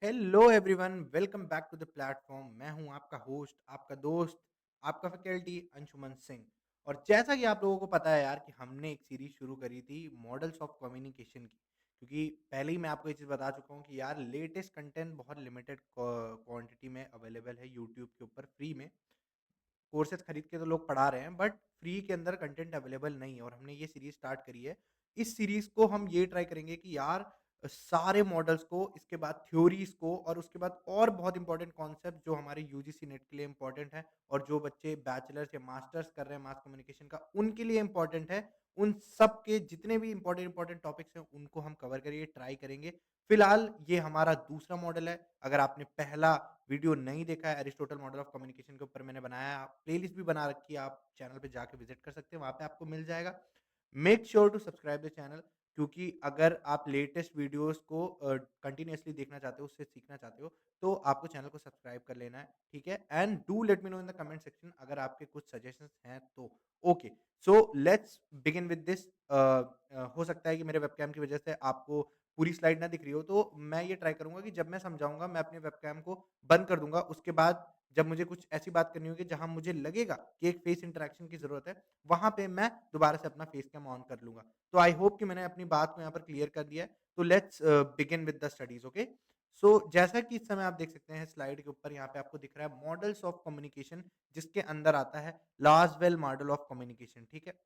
Hello everyone, welcome back to the platform. मैं हूं आपका होस्ट, आपका दोस्त, आपका फैकल्टी अंशुमन सिंह। और जैसा कि आप लोगों को पता है यार कि हमने एक सीरीज शुरू करी थी मॉडल्स ऑफ कम्युनिकेशन की। क्योंकि पहले ही मैं आपको ये चीज़ बता चुका हूँ कि यार लेटेस्ट कंटेंट बहुत लिमिटेड क्वांटिटी में अवेलेबल है यूट्यूब के ऊपर फ्री में। कोर्सेज़ खरीद के तो लोग पढ़ा रहे हैं, बट फ्री के अंदर कंटेंट अवेलेबल नहीं है और हमने ये सीरीज़ स्टार्ट करी है। इस सीरीज़ को हम ये ट्राई करेंगे कि यार सारे मॉडल्स को, इसके बाद थ्योरीज़ को और उसके बाद और बहुत इंपॉर्टेंट कॉन्सेप्ट जो हमारे यूजीसी नेट के लिए इंपॉर्टेंट है और जो बच्चे बैचलर्स या मास्टर्स कर रहे हैं मास कम्युनिकेशन का, उनके लिए इंपॉर्टेंट है। उन सब के जितने भी इंपॉर्टेंट टॉपिक्स हैं, उनको हम कवर करिए, ट्राई करेंगे। फिलहाल ये हमारा दूसरा मॉडल है। अगर आपने पहला वीडियो नहीं देखा है एरिस्टोटल मॉडल ऑफ कम्युनिकेशन के ऊपर, मैंने बनाया है, प्लेलिस्ट भी बना रखी है, आप चैनल पे जाके विजिट कर सकते हैं, वहाँ पे आपको मिल जाएगा। Make sure to subscribe the channel, क्योंकि अगर आप लेटेस्ट वीडियोस को कंटिन्यूअसली देखना चाहते हो, उससे सीखना चाहते हो, तो आपको चैनल को सब्सक्राइब कर लेना है, ठीक है? And do let me know in the comment section अगर आपके कुछ सजेशंस हैं तो। Okay, so let's begin with this. हो सकता है कि मेरे वेबकैम की वजह से आपको पूरी स्लाइड ना दिख रही हो, तो मैं ये ट्राई करूँगा कि जब मैं समझाऊँगा, मैं अपने वेबकैम को बंद कर दूँगा। उसके बाद जब मुझे कुछ ऐसी बात करनी होगी जहाँ मुझे लगेगा कि एक फेस इंटरैक्शन की ज़रूरत है, वहाँ पे मैं दोबारा से अपना फेस कैम ऑन कर लूँगा। तो आई होप कि मैंने अपनी बात को यहाँ पर क्लियर कर दिया है। तो let's begin with the studies, okay? So जैसा कि इस समय आप देख सकते हैं स्लाइड के ऊपर, यहाँ पे आपको दिख रहा है मॉडल्स ऑफ कम्युनिकेशन, जिसके अंदर आता है लाज़वेल मॉडल ऑफ कम्युनिकेशन, ठीक है?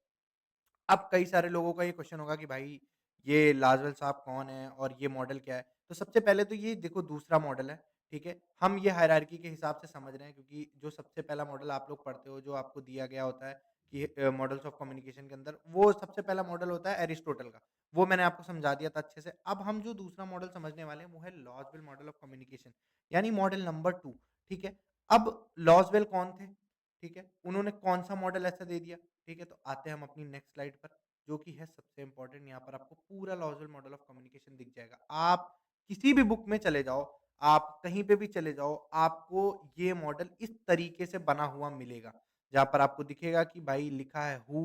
अब कई सारे लोगों का ये क्वेश्चन होगा कि भाई ये लाजवल साहब कौन है और ये मॉडल क्या है? तो सबसे पहले तो ये देखो दूसरा मॉडल है, ठीक है? हम ये हायरार्की के हिसाब से समझ रहे हैं, क्योंकि जो सबसे पहला मॉडल आप लोग पढ़ते हो, जो आपको दिया गया होता है कि मॉडल्स ऑफ कम्युनिकेशन के अंदर, वो सबसे पहला मॉडल होता है एरिस्टोटल का। वो मैंने आपको समझा दिया था अच्छे से। अब हम जो दूसरा मॉडल समझने वाले हैं वो है लॉज़वेल मॉडल ऑफ कम्युनिकेशन, यानी मॉडल नंबर 2, ठीक है? अब लॉज़वेल कौन थे? ठीक है? उन्होंने कौन-सा मॉडल ऐसा दे दिया? ठीक है, तो आते हैं हम अपनी नेक्स्ट स्लाइड पर, जो कि है सबसे इम्पोर्टेंट। यहाँ पर आपको पूरा लॉज़ल मॉडल ऑफ कम्युनिकेशन दिख जाएगा। आप किसी भी बुक में चले जाओ, आप कहीं पे भी चले जाओ, आपको ये मॉडल इस तरीके से बना हुआ मिलेगा। जहाँ पर आपको दिखेगा कि भाई लिखा है who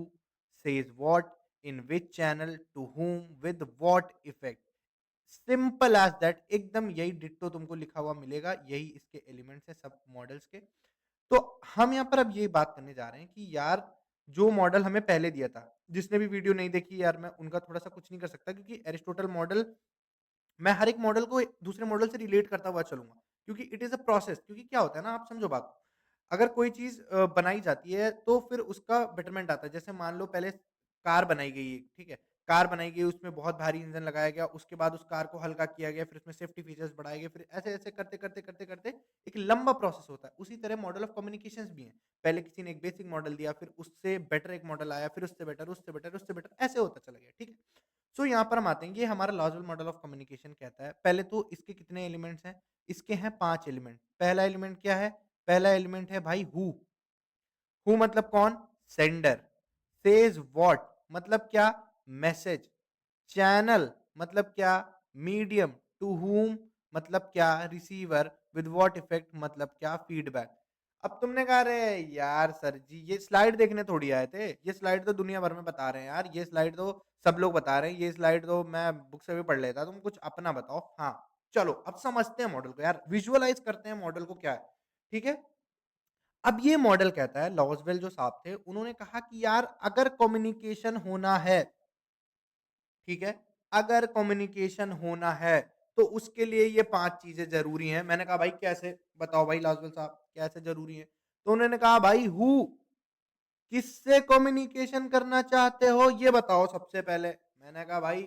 says what, in which channel, to whom, with what effect. Simple as that, एकदम यही डिट्टो तुमको लिखा हुआ मिलेगा, यही इसके एलिमेंट्स हैं सब मॉडल्स के। तो हम यहाँ पर अब ये बात करने जा रहे हैं कि यार जो मॉडल हमें पहले दिया था, जिसने भी वीडियो नहीं देखी यार, मैं उनका थोड़ा-सा कुछ नहीं कर सकता, क्योंकि एरिस्टोटल मॉडल, मैं हर एक मॉडल को दूसरे मॉडल से रिलेट करता हुआ चलूँगा, क्योंकि इट इज़ अ प्रोसेस। क्योंकि क्या होता है ना, आप समझो बात को, अगर कोई चीज़ बनाई जाती है तो फिर उसका बेटरमेंट आता है। जैसे मान लो पहले कार बनाई गई है, ठीक है? कार बनाई गई, उसमें बहुत भारी इंजन लगाया गया, उसके बाद उस कार को हल्का किया गया, फिर उसमें सेफ्टी फीचर्स बढ़ाए गए, फिर ऐसे-ऐसे करते-करते एक लंबा प्रोसेस होता है। उसी तरह मॉडल ऑफ कम्युनिकेशंस भी हैं। पहले किसी ने एक बेसिक मॉडल दिया, फिर उससे बेटर एक मॉडल आया, फिर उससे बेटर, उससे बेटर, उससे बेटर, ऐसे होता चला गया, ठीक है? सो यहाँ पर हम आते हैं, ये हमारा लॉजिकल मॉडल ऑफ कम्युनिकेशन कहता है। पहले तो इसके कितने एलिमेंट्स हैं? इसके हैं 5 एलिमेंट। पहला एलिमेंट क्या है? पहला एलिमेंट है भाई हू। हू मतलब कौन? सेंडर। सेज व्हाट मतलब क्या? मैसेज। चैनल मतलब क्या? मीडियम। टू whom मतलब क्या? रिसीवर। विद व्हाट इफेक्ट मतलब क्या? फीडबैक। अब तुमने कहा अरे यार सर जी, ये स्लाइड देखने थोड़ी आए थे, ये स्लाइड तो दुनिया भर में बता रहे हैं यार, ये स्लाइड तो सब लोग बता रहे हैं, ये स्लाइड तो मैं बुक से भी पढ़ लेता, तुम कुछ अपना बताओ। हाँ, चलो अब समझते हैं मॉडल को यार, विजुअलाइज करते हैं मॉडल को क्या है, ठीक है? अब ये मॉडल कहता है, लॉज़वेल जो साहब थे, उन्होंने कहा कि यार अगर कम्युनिकेशन होना है, ठीक है? अगर कम्युनिकेशन होना है, तो उसके लिए ये 5 चीज़ें ज़रूरी हैं। मैंने कहा भाई कैसे? बताओ भाई लॉज़वेल साहब कैसे ज़रूरी है? तो उन्होंने कहा भाई हू, किससे कम्युनिकेशन करना चाहते हो ये बताओ सबसे पहले। मैंने कहा भाई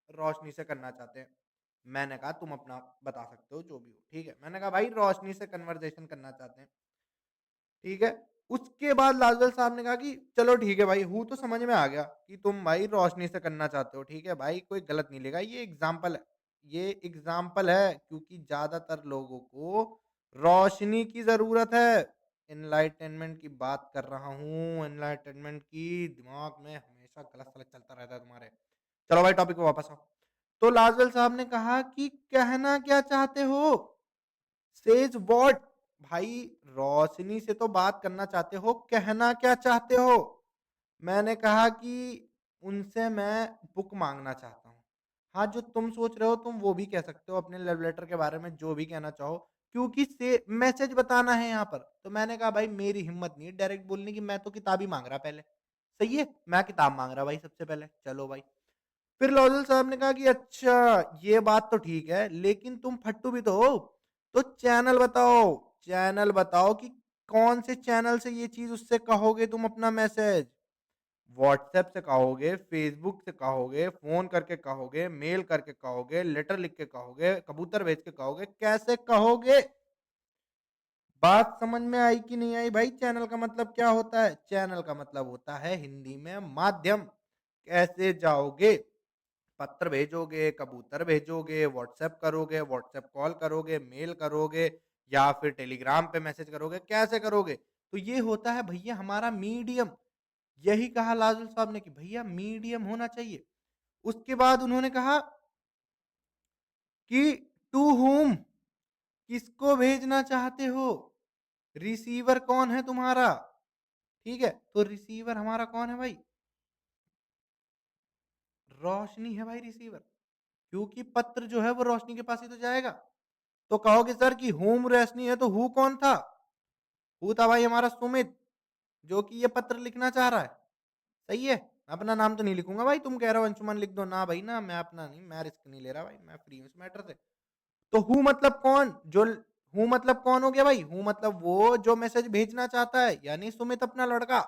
रोशनी से करना चाहते हैं। मैंने कहा तुम अपना बता सकते हो जो भी हो, ठीक है? मैंने कहा भाई रोशनी से कन्वर्सेशन करना चाहते हैं। ठीक है? उसके बाद लाजपत साहब ने कहा कि चलो ठीक है भाई, हूँ तो समझ में आ गया कि तुम भाई रोशनी से करना चाहते हो, ठीक है भाई, कोई गलत नहीं लेगा, ये एग्ज़ाम्पल है। ये एग्ज़ाम्पल है, क्योंकि ज़्यादातर लोगों को रोशनी की ज़रूरत है। एनलाइटेनमेंट की बात कर रहा हूँ, एनलाइटेनमेंट की, दिमाग में हमेशा गलत-सलत चलता रहता है तुम्हारे। चलो भाई टॉपिक पे वापस आओ। तो लाजपत साहब ने कहा कि कहना क्या चाहते हो? Says what? भाई रोशनी से तो बात करना चाहते हो, कहना क्या चाहते हो? मैंने कहा कि उनसे मैं बुक माँगना चाहता हूँ। हाँ, जो तुम सोच रहे हो तुम वो भी कह सकते हो अपने लव लेटर के बारे में जो भी कहना चाहो, क्योंकि से मैसेज बताना है यहाँ पर। तो मैंने कहा भाई मेरी हिम्मत नहीं है डायरेक्ट बोलने की, मैं तो किताब ही माँग रहा पहले। सही है? मैं किताब माँग रहा भाई सबसे पहले, चलो भाई। फिर लॉज़ल साहब ने कहा कि अच्छा ये बात तो ठीक है, लेकिन तुम फट्टू भी तो हो, तो चैनल बताओ कि कौन से चैनल से ये चीज़ उससे कहोगे तुम अपना मैसेज? व्हाट्सएप से कहोगे, फ़ेसबुक से कहोगे, फ़ोन करके कहोगे, मेल करके कहोगे, लेटर लिख के कहोगे, कबूतर भेज के कहोगे, कैसे कहोगे? बात समझ में आई कि नहीं आई भाई? चैनल का मतलब क्या होता है? चैनल का मतलब होता है हिंदी में माध्यम। कैसे जाओगे? पत्र भेजोगे, कबूतर भेजोगे, व्हाट्सएप करोगे, व्हाट्सएप कॉल करोगे, मेल करोगे या फिर टेलीग्राम पे मैसेज करोगे, कैसे करोगे? तो ये होता है भैया हमारा मीडियम। यही कहा लालू साहब ने कि भैया मीडियम होना चाहिए। उसके बाद उन्होंने कहा कि टू व्हॉम किसको भेजना चाहते हो? रिसीवर कौन है तुम्हारा? ठीक है? तो रिसीवर हमारा कौन है भाई? रोशनी है भाई रिसीवर। क्योंकि पत्र जो है वो रोशनी के पास ही तो जाएगा। तो कहोगे सर कि हूम रोशनी है तो हू कौन था? हू था भाई हमारा सुमित, जो कि ये पत्र लिखना चाह रहा है। सही है? अपना नाम तो नहीं लिखूँगा भाई, तुम कह रहे हो अंशुमन लिख दो, ना भाई ना, मैं अपना नहीं, मैं रिस्क नहीं ले रहा भाई, मैं फ्री हूँ इस मैटर से। तो हू मतलब कौन? हू मतलब कौन हो गया भाई? हू मतलब वो जो मैसेज भेजना चाहता है, यानी सुमित अपना लड़का।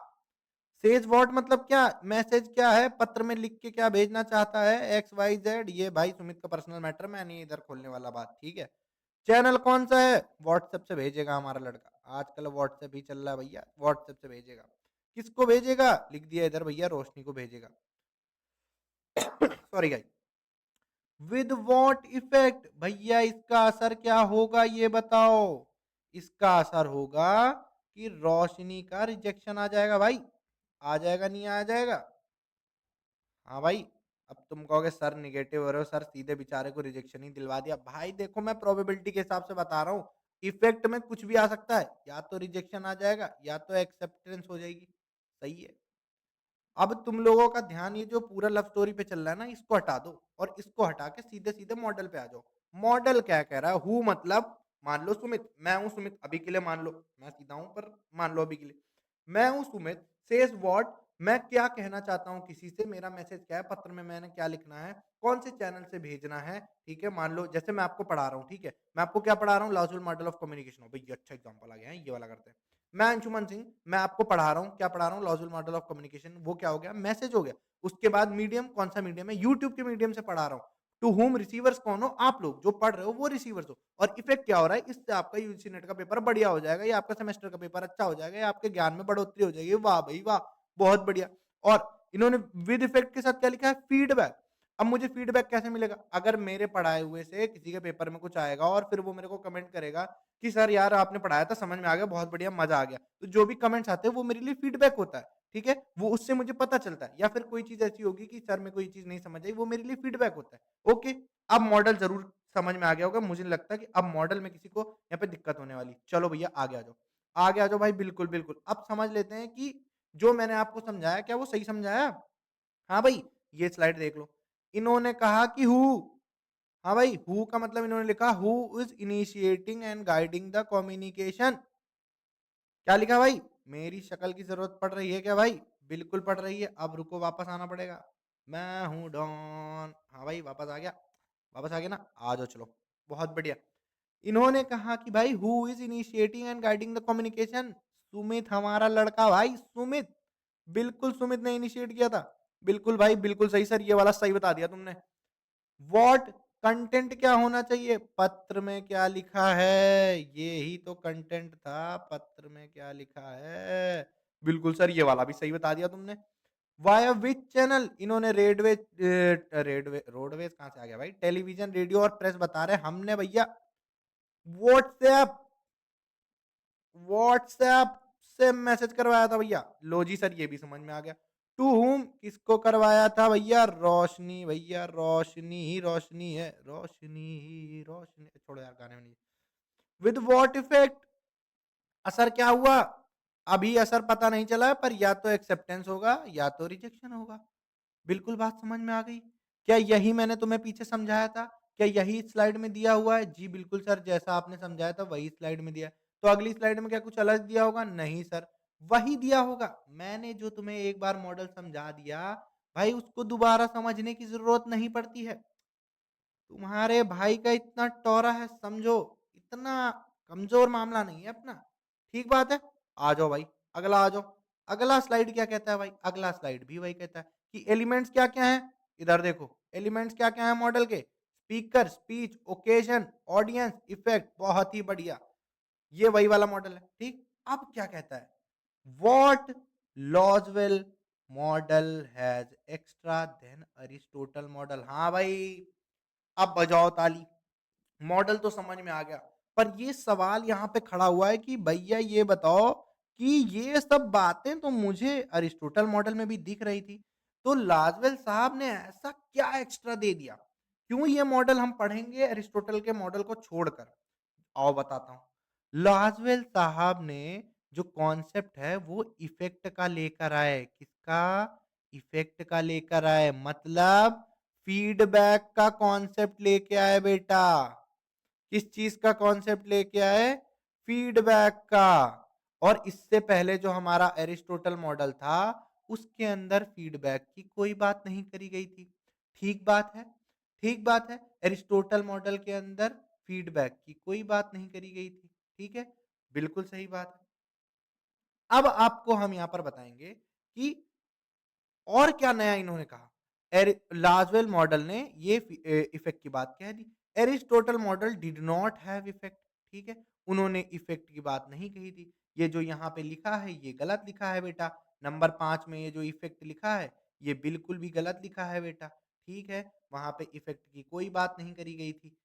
सेज व्हाट मतलब क्या? मैसेज क्या है? पत्र में लिख के क्या भेजना चाहता है? एक्स वाई जेड, ये भाई सुमित का पर्सनल मैटर, मैं नहीं इधर खोलने वाला बात, ठीक है? चैनल कौन सा है? व्हाट्सएप से भेजेगा हमारा लड़का। आजकल व्हाट्सएप ही चल रहा है भैया, व्हाट्सएप से भेजेगा। किसको भेजेगा? लिख दिया इधर भैया, रोशनी को भेजेगा। Sorry guys. With what effect? भैया इसका असर क्या होगा ये बताओ? इसका असर होगा कि रोशनी का रिजेक्शन आ जाएगा भाई। आ जाएगा नहीं आ जाएगा? हाँ भाई। अब तुम कहोगे सर नेगेटिव हो रहे हो, सर सीधे बेचारे को रिजेक्शन ही दिलवा दिया। भाई देखो मैं प्रोबेबिलिटी के हिसाब से बता रहा हूँ। इफेक्ट में कुछ भी आ सकता है, या तो रिजेक्शन आ जाएगा या तो एक्सेप्टेंस हो जाएगी। सही है? अब तुम लोगों का ध्यान ये जो पूरा लव स्टोरी पे चल रहा है ना, इसको हटा दो और इसको हटा के सीधे-सीधे मॉडल पे आ जाओ। मॉडल क्या कह रहा है? हू मतलब मान लो सुमित, मैं हूँ सुमित अभी के लिए, मान लो, मैं सीधा हूँ पर मान लो अभी के लिए। मैं हूँ सुमित, सेज व्हाट, मैं क्या कहना चाहता हूँ किसी से, मेरा मैसेज क्या है, पत्र में मैंने क्या लिखना है, कौन से चैनल से भेजना है, ठीक है? मान लो जैसे मैं आपको पढ़ा रहा हूँ, ठीक है? मैं आपको क्या पढ़ा रहा हूँ? Logical model of communication. भई ये अच्छा एग्जांपल आ गया है, ये वाला करते हैं। मैं अंशुमन सिंह, मैं आपको पढ़ा रहा हूँ, क्या पढ़ा रहा हूँ? Logical model of communication. वो क्या हो गया? मैसेज हो गया। उसके बाद मीडियम, कौन-सा मीडियम है? यूट्यूब के मीडियम से पढ़ा रहा हूँ। टू व्हॉम रिसीवर्स कौन हो? आप लोग, जो पढ़ रहे हो वो रिसीवर्स हो। और इफेक्ट क्या हो रहा है? इससे आपका यूजीसी नेट का पेपर बढ़िया हो जाएगा, या आपका सेमेस्टर का पेपर अच्छा हो जाएगा, या आपके ज्ञान में बढ़ोतरी हो जाएगी। वाह भई वाह! बहुत बढ़िया। और इन्होंने विद इफेक्ट के साथ क्या लिखा है? फीडबैक। अब मुझे फीडबैक कैसे मिलेगा? अगर मेरे पढ़ाए हुए से किसी के पेपर में कुछ आएगा और फिर वो मेरे को कमेंट करेगा कि सर यार आपने पढ़ाया था, समझ में आ गया, बहुत बढ़िया, मज़ा आ गया। तो जो भी कमेंट्स आते हैं वो मेरे लिए फीडबैक होता है, ठीक है? वो उससे मुझे पता चलता है, या फिर कोई चीज़ ऐसी होगी कि सर मेरे को ये चीज़ नहीं समझ आई, वो मेरे लिए फीडबैक होता है। ओके, अब मॉडल ज़रूर समझ में आ गया होगा, मुझे नहीं लगता कि अब मॉडल में किसी को यहाँ पे दिक्कत होने वाली। चलो भैया आगे आ जाओ। आगे आ जाओ भाई, बिल्कुल, बिल्कुल। अब समझ लेते हैं कि जो मैंने आपको समझाया क्या वो सही समझाया? हाँ भाई, ये स्लाइड देख लो। इन्होंने कहा कि हू, हाँ भाई, हू का मतलब इन्होंने लिखा who is initiating and guiding the communication. क्या लिखा भाई? मेरी शक्ल की ज़रूरत पड़ रही है क्या भाई? बिल्कुल पड़ रही है। अब रुको, वापस आना पड़ेगा। मैं हूँ डॉन। हाँ भाई, वापस आ गया। वापस आ गया ना? आ जाओ चलो। बहुत बढ़िया। इन्होंने कहा कि भाई who is initiating and guiding the communication? Sumit हमारा लड़का भाई, सुमित। बिल्कुल सुमित ने इनिशिएट किया था। बिल्कुल भाई, बिल्कुल सही सर, ये वाला सही बता दिया तुमने। व्हाट कंटेंट क्या होना चाहिए? पत्र में क्या लिखा है? ये ही तो कंटेंट था, पत्र में क्या लिखा है? बिल्कुल सर, ये वाला भी सही बता दिया तुमने। Via which channel? इन्होंने रोडवेज कहाँ से आ गया भाई? टेलीविज़न, रेडियो और प्रेस बता रहे हैं। हमने भैया व्हाट्सएप व्हाट्सएप से मैसेज करवाया था भैया। लो जी सर, ये भी समझ में आ गया। टू whom किसको करवाया था भैया? रोशनी भैया, रोशनी ही रोशनी है। रोशनी ही रोशनी, छोड़ो यार गाने में नहीं। With what effect? असर क्या हुआ? अभी असर पता नहीं चला है, पर या तो एक्सेप्टेंस होगा या तो रिजेक्शन होगा। बिल्कुल बात समझ में आ गई। क्या यही मैंने तुम्हें पीछे समझाया था? क्या यही स्लाइड में दिया हुआ है? जी बिल्कुल सर, जैसा आपने समझाया था वही स्लाइड में दिया है। तो अगली स्लाइड में क्या कुछ अलग दिया होगा? नहीं सर, वही दिया होगा। मैंने जो तुम्हें एक बार मॉडल समझा दिया, भाई उसको दोबारा समझने की ज़रूरत नहीं पड़ती है। तुम्हारे भाई का इतना टौरा है समझो, इतना कमज़ोर मामला नहीं है अपना। ठीक बात है? आ जाओ भाई, अगला आ जाओ। अगला स्लाइड क्या कहता है भाई? अगला स्लाइड भी वही कहता है कि एलिमेंट्स क्या-क्या हैं? इधर देखो, एलिमेंट्स क्या-क्या हैं मॉडल के? Speaker, speech, occasion, audience, effect बहुत ही बढ़िया। ये वही वाला मॉडल है, ठीक? अब क्या कहता है? What Lasswell model has extra than Aristotle model. हाँ भाई, अब बजाओ ताली। मॉडल तो समझ में आ गया। पर ये सवाल यहाँ पे खड़ा हुआ है कि भैया ये बताओ कि ये सब बातें तो मुझे अरिस्टोटल मॉडल में भी दिख रही थी। तो लाज़वेल साहब ने ऐसा क्या एक्स्ट्रा दे दिया? क्यों ये मॉडल हम पढ़ेंगे अरिस्टोटल के मॉडल को छोड़कर? आओ बताता हूँ। लाज़वेल साहब ने जो कॉन्सेप्ट है वो इफ़ेक्ट का लेकर आए। किसका? इफ़ेक्ट का लेकर आए। मतलब फीडबैक का कॉन्सेप्ट लेके आए बेटा। किस चीज़ का कॉन्सेप्ट लेके आए? फीडबैक का। और इससे पहले जो हमारा एरिस्टोटल मॉडल था, उसके अंदर फीडबैक की कोई बात नहीं करी गई थी। ठीक बात है? ठीक बात है। एरिस्टोटल मॉडल के अंदर फीडबैक की कोई बात नहीं करी गई थी। ठीक है? बिल्कुल सही बात है। अब आपको हम यहाँ पर बताएँगे कि और क्या नया इन्होंने कहा? लाज़वेल मॉडल ने ये इफ़ेक्ट की बात कह दी। Aristotle model did not have effect, ठीक है? उन्होंने इफ़ेक्ट की बात नहीं कही थी। ये जो यहाँ पे लिखा है, ये गलत लिखा है बेटा। नंबर 5 में ये जो इफ़ेक्ट लिखा है, ये बिल्कुल भी गलत लिखा है बेटा, ठीक है? वहाँ पे इफ़ेक्ट की कोई बात नहीं करी गई थी।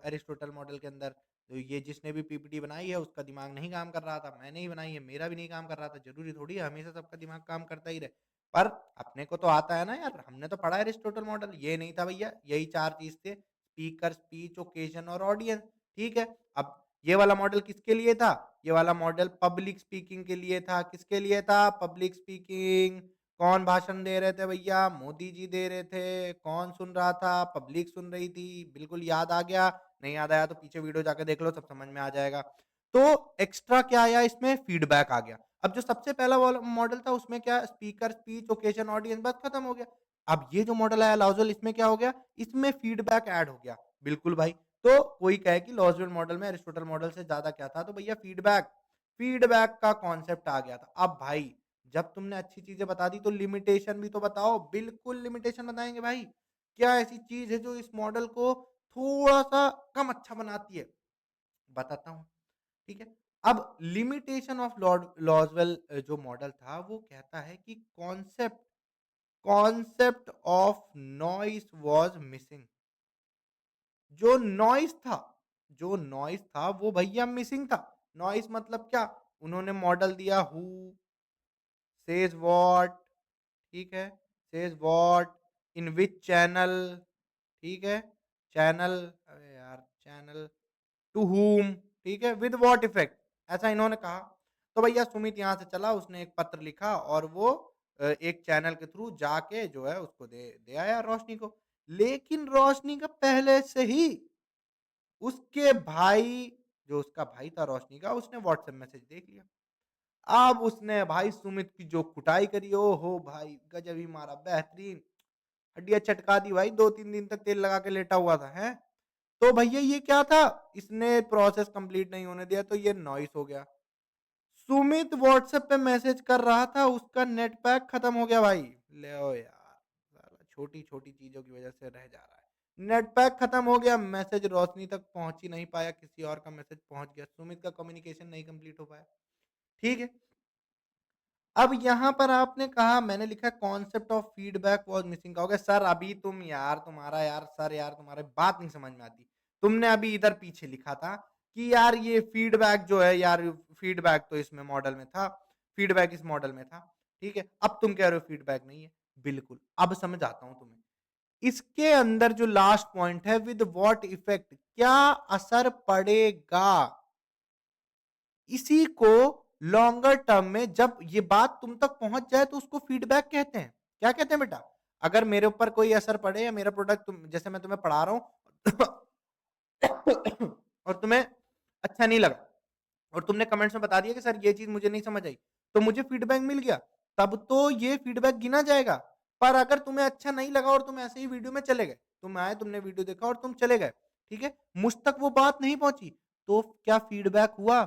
एरिस्टोटल मॉडल के अंदर। तो ये जिसने भी पीपीटी बनाई है, उसका दिमाग नहीं काम कर रहा था। मैंने ही बनाई है, मेरा भी नहीं काम कर रहा था। ज़रूरी थोड़ी है हमेशा सबका दिमाग काम करता ही रहे। पर अपने को तो आता है ना यार, हमने तो पढ़ा है एरिस्टोटल मॉडल, ये नहीं था भैया, यही 4 चीज़ थे, स्पीकर, स्पीच, ओकेज़न और ऑडियंस, ठीक है? अब ये वाला मॉडल किसके लिए था? ये वाला मॉडल पब्लिक स्पीकिंग के लिए था, किसके लिए था? Public speaking. कौन भाषण दे रहे थे भैया? मोदी जी दे रहे थे। कौन सुन रहा था? पब्लिक सुन रही थी। बिल्कुल याद आ गया? नहीं याद आया तो पीछे वीडियो जाके देख लो, सब समझ में आ जाएगा। तो एक्स्ट्रा क्या आया इसमें? फीडबैक आ गया। अब जो सबसे पहला वाला मॉडल था उसमें क्या स्पीकर, स्पीच, ओकेजन, ऑडियंस बस खत्म हो गया। अब ये जो मॉडल आया लाउज़ल इसमें क्या हो गया? इसमें फीडबैक ऐड हो गया। बिल्कुल भाई, तो कोई कहे कि लाउज़ल मॉडल में एरिस्टोटल मॉडल से ज़्यादा क्या था? तो भैया फीडबैक, फीडबैक का कॉन्सेप्ट आ गया था। अब भाई जब तुमने अच्छी चीज़ें बता दी तो लिमिटेशन भी तो बताओ। बिल्कुल लिमिटेशन बताएँगे भाई। क्या ऐसी चीज़ है जो इस मॉडल को थोड़ा-सा कम अच्छा बनाती है? बताता हूँ। ठीक है? अब लिमिटेशन ऑफ लॉज़वेल जो मॉडल था वो कहता है कि concept concept of noise was missing. जो नॉइज़ था जो नॉइज़ था वो भैया मिसिंग था। नॉइज़ मतलब क्या? उन्होंने मॉडल दिया हू, सेज़ व्हाट, ठीक है? Says what, in which channel, ठीक है? चैनल अरे यार! चैनल टू whom, ठीक है? विद व्हाट इफेक्ट, ऐसा इन्होंने कहा। तो भैया सुमित यहाँ से चला, उसने एक पत्र लिखा और वो एक चैनल के थ्रू जाके जो है उसको दे दे आया रोशनी को। लेकिन रोशनी का पहले से ही उसके भाई जो उसका भाई था रोशनी का, उसने व्हाट्सएप मैसेज देख लिया। अब उसने भाई सुमित की जो कुटाई करी, ओहो भाई! गज़ब ही मारा, बेहतरीन। हड्डियाँ चटका दी भाई, 2-3 दिन तक तेल लगा के लेटा हुआ था, हैं? तो भैया ये क्या था? इसने प्रोसेस कंप्लीट नहीं होने दिया तो ये नॉइस हो गया। सुमित व्हाट्सएप पे मैसेज कर रहा था, उसका नेट पैक खत्म हो गया भाई। लो यार, साला छोटी-छोटी चीज़ों की वजह से रह जा रहा है। नेट पैक खत्म हो गया, मैसेज रोशनी तक पहुँच ही नहीं पाया, किसी और का मैसेज पहुँच गया। सुमित का कम्युनिकेशन नहीं कंप्लीट हो पाया। ठीक है? अब यहाँ पर आपने कहा मैंने लिखा concept of feedback was missing, कहोगे सर अभी तुम यार तुम्हारा यार सर यार तुम्हारी बात नहीं समझ में आती। तुमने अभी इधर पीछे लिखा था कि यार ये फीडबैक जो है यार फीडबैक तो इसमें मॉडल में था, फीडबैक इस मॉडल में था, ठीक है? अब तुम कह रहे हो फीडबैक नहीं है। बिल्कुल, अब समझाता हूँ तुम्हें। इसके अंदर जो लास्ट पॉइंट है विद व्हाट इफेक्ट, क्या असर पड़ेगा? इसी को लॉन्गर टर्म में जब ये बात तुम तक पहुँच जाए तो उसको फीडबैक कहते हैं। क्या कहते हैं बेटा? अगर मेरे ऊपर कोई असर पड़े या मेरा प्रोडक्ट तुम जैसे मैं तुम्हें पढ़ा रहा हूँ और तुम्हें अच्छा नहीं लगा और तुमने कमेंट्स में बता दिया कि सर ये चीज़ मुझे नहीं समझ आई, तो मुझे फीडबैक मिल गया, तब तो ये फीडबैक गिना जाएगा। पर अगर तुम्हें अच्छा नहीं लगा और तुम ऐसे ही वीडियो में चले गए, तुम आए, तुमने वीडियो देखा और तुम चले गए, ठीक है? मुझ तक वो बात नहीं पहुँची, तो क्या फीडबैक हुआ?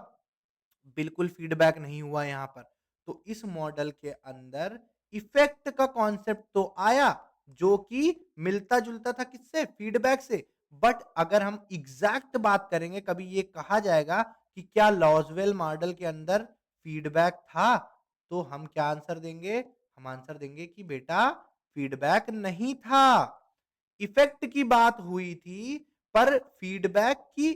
बिल्कुल फीडबैक नहीं हुआ यहाँ पर। तो इस मॉडल के अंदर इफ़ेक्ट का कॉन्सेप्ट तो आया, जो कि मिलता-जुलता था किससे? फीडबैक से। बट अगर हम एग्ज़ैक्ट बात करेंगे, कभी ये कहा जाएगा कि क्या लॉज़वेल मॉडल के अंदर फीडबैक था? तो हम क्या आंसर देंगे? हम आंसर देंगे कि बेटा फीडबैक नहीं था। इफ़ेक्ट की बात हुई थी, पर फीडबैक की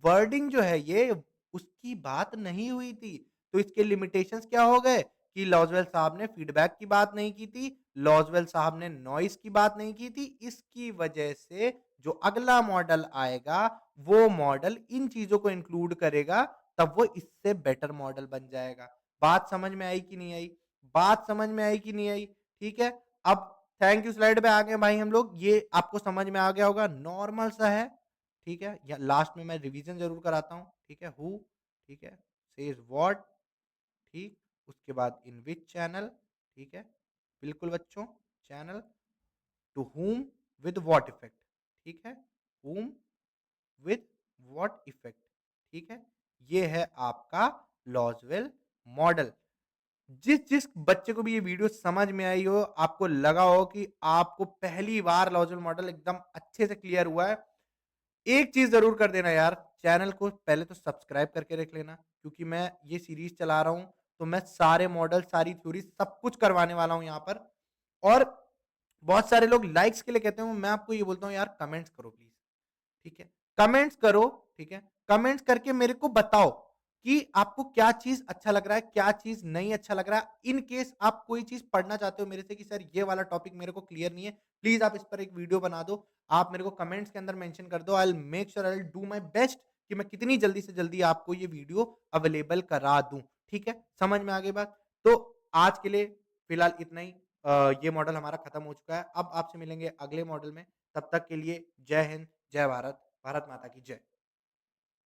वर्डिंग जो है ये उसकी बात नहीं हुई थी। तो इसके लिमिटेशंस क्या हो गए कि लॉज़वेल साहब ने फीडबैक की बात नहीं की थी, लॉज़वेल साहब ने नॉइज़ की बात नहीं की थी। इसकी वजह से जो अगला मॉडल आएगा, वो मॉडल इन चीज़ों को इंक्लूड करेगा, तब वो इससे बेटर मॉडल बन जाएगा। बात समझ में आई कि नहीं आई? बात समझ में आई कि नहीं आई? ठीक है? अब थैंक यू स्लाइड पे आ गए भाई हम लोग। ये आपको समझ में आ गया होगा, नॉर्मल सा है, ठीक है? या लास्ट में मैं रिवीजन ज़रूर कराता हूँ, ठीक है? हू, ठीक है? सेज़ व्हाट, ठीक? उसके बाद इन व्हिच चैनल, ठीक है? बिल्कुल बच्चों, channel, to whom, with what effect, ठीक है? व्हॉम, विद व्हाट इफेक्ट, ठीक है? ये है आपका लॉज़वेल मॉडल। जिस बच्चे को भी ये वीडियो समझ में आई हो, आपको लगा हो कि आपको पहली बार लॉजिकल मॉडल एकदम अच्छे से क्लियर हुआ है, एक चीज़ ज़रूर कर देना यार, चैनल को पहले तो सब्सक्राइब करके रख लेना, क्योंकि मैं ये सीरीज़ चला रहा हूँ, तो मैं सारे मॉडल, सारी थ्योरी सब कुछ करवाने वाला हूँ यहाँ पर। और बहुत सारे लोग लाइक्स के लिए कहते हैं, मैं आपको ये बोलता हूँ यार कमेंट्स करो प्लीज़। ठीक है? कमेंट्स करो, ठीक है? कमेंट्स करके मेरे को बताओ कि आपको क्या चीज़ अच्छा लग रहा है, क्या चीज़ नहीं अच्छा लग रहा है। इन केस आप कोई चीज़ पढ़ना चाहते हो मेरे से कि सर ये वाला टॉपिक मेरे को क्लियर नहीं है, प्लीज़ आप इस पर एक वीडियो बना दो। आप मेरे को कमेंट्स के अंदर मेंशन कर दो, I will make sure, I will do my best कि मैं कितनी जल्दी से जल्दी आपको ये वीडियो अवेलेबल करा दूँ। ठीक है? समझ में आ गई बात? तो आज के लिए फिलहाल इतना ही। ये मॉडल हमारा खत्म हो चुका है। अब आपसे मिलेंगे अगले मॉडल में। तब तक के लिए जय हिंद, जय भारत, भारत माता की जय।